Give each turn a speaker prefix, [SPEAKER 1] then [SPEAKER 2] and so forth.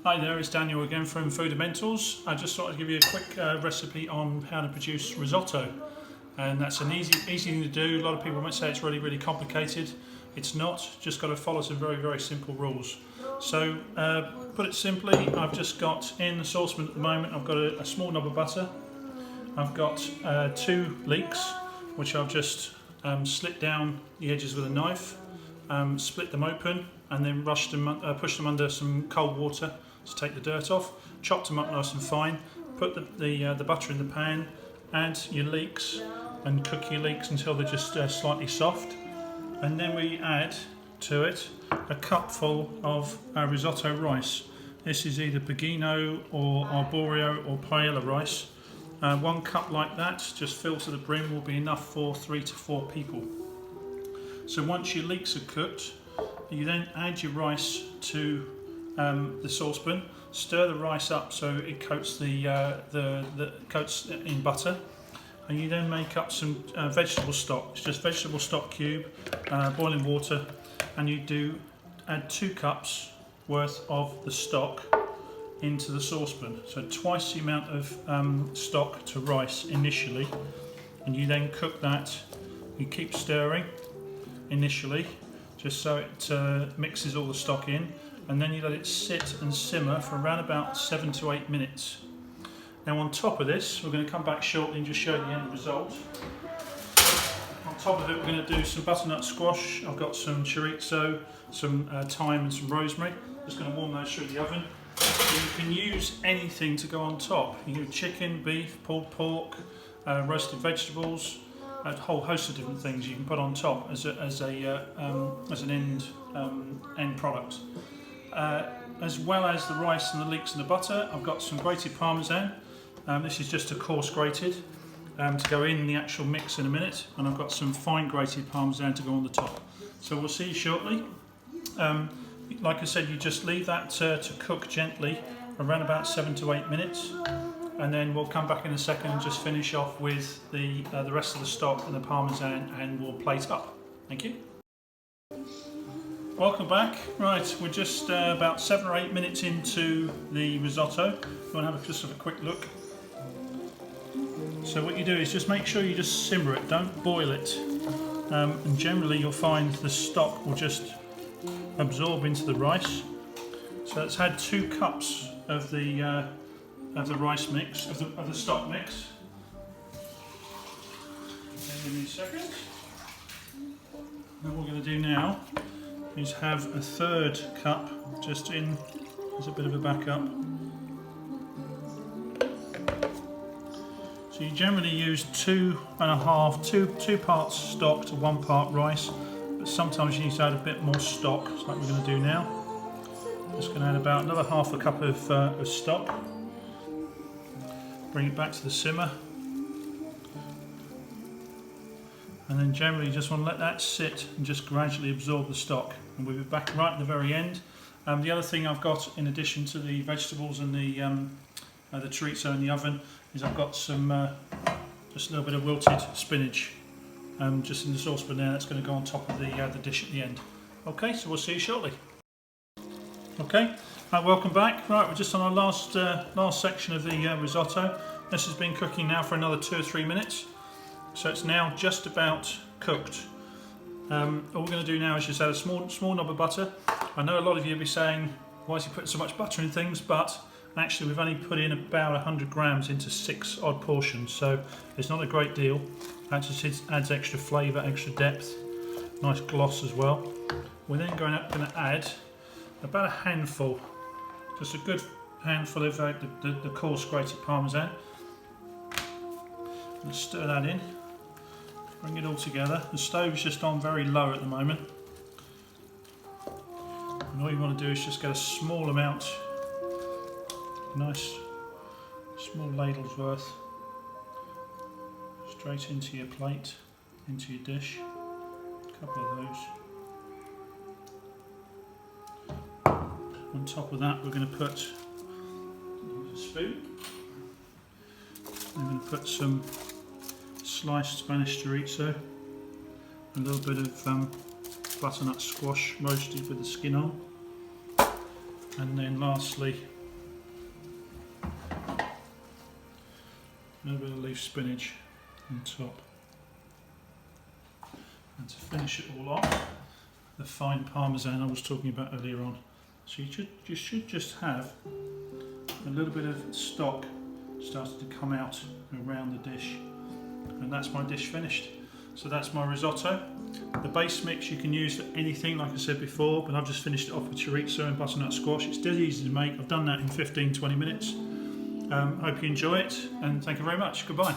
[SPEAKER 1] Hi there, it's Daniel again from Fundamentals. I just thought I'd give you a quick recipe on how to produce risotto, and that's an easy thing to do. A lot of people might say it's really complicated. It's not, just got to follow some very simple rules. So put it simply, I've just got in the saucepan at the moment, I've got a small knob of butter. I've got 2 leeks which I've just slit down the edges with a knife, split them open and then push them under some cold water to take the dirt off, chopped them up nice and fine, put the butter in the pan, add your leeks and cook your leeks until they're just slightly soft, and then we add to it a cupful of risotto rice. This is either Pagino or Arborio or paella rice. 1 cup like that, just filled to the brim, will be enough for 3 to 4 people. So once your leeks are cooked, you then add your rice to the saucepan, stir the rice up so it coats coats in butter, and you then make up some vegetable stock. It's just vegetable stock cube, boiling water, and you add 2 cups worth of the stock into the saucepan, so twice the amount of stock to rice initially, and you then cook that. You keep stirring initially just so it mixes all the stock in, and then you let it sit and simmer for around about 7 to 8 minutes. Now on top of this, we're going to come back shortly and just show you the end result. On top of it, we're going to do some butternut squash. I've got some chorizo, some thyme and some rosemary. Just going to warm those through the oven. You can use anything to go on top. You can do chicken, beef, pulled pork, roasted vegetables, a whole host of different things you can put on top as an end product. As well as the rice and the leeks and the butter, I've got some grated parmesan. This is just a coarse grated to go in the actual mix in a minute, and I've got some fine grated parmesan to go on the top. So we'll see you shortly. Like I said, you just leave that to cook gently around about 7 to 8 minutes, and then we'll come back in a second and just finish off with the rest of the stock and the parmesan, and we'll plate up. Thank you. Welcome back. Right, we're just about 7 or 8 minutes into the risotto. You want to have just a quick look. So what you do is just make sure you just simmer it, don't boil it, and generally you'll find the stock will just absorb into the rice. So it's had 2 cups of the rice mix, of the stock mix. Give me a second. And what we're going to do now is have a 1/3 cup just in as a bit of a backup. So you generally use 2 parts stock to 1 part rice, but sometimes you need to add a bit more stock, like we're going to do now. Just going to add about another 1/2 cup of stock. Bring it back to the simmer, and then generally you just want to let that sit and just gradually absorb the stock, and we'll be back right at the very end. The other thing I've got, in addition to the vegetables and the chorizo in the oven, is I've got some just a little bit of wilted spinach just in the saucepan there. That's going to go on top of the dish at the end. Okay, so we'll see you shortly. Okay, welcome back. Right, we're just on our last section of the risotto. This has been cooking now for another 2 or 3 minutes, so it's now just about cooked. All we're going to do now is just add a small knob of butter. I know a lot of you will be saying, why is he putting so much butter in things? But actually we've only put in about 100 grams into 6 odd portions, so it's not a great deal. That just adds extra flavour, extra depth, nice gloss as well. We're then going to add about a handful, just a good handful of the coarse grated parmesan. And stir that in, bring it all together. The stove's just on very low at the moment, and all you want to do is just get a small amount, nice small ladle's worth, straight into your plate, into your dish. A couple of those. On top of that, we're going to put a spoon. I'm going to put some sliced Spanish chorizo, a little bit of butternut squash roasted with the skin on, And then lastly, a little bit of leaf spinach on top. And to finish it all off, the fine parmesan I was talking about earlier on. So you should just have a little bit of stock starting to come out around the dish, and that's my dish finished. So that's my risotto. The base mix you can use for anything, like I said before, but I've just finished it off with chorizo and butternut squash. It's dead easy to make. I've done that in 15-20 minutes. Hope you enjoy it, and thank you very much. Goodbye.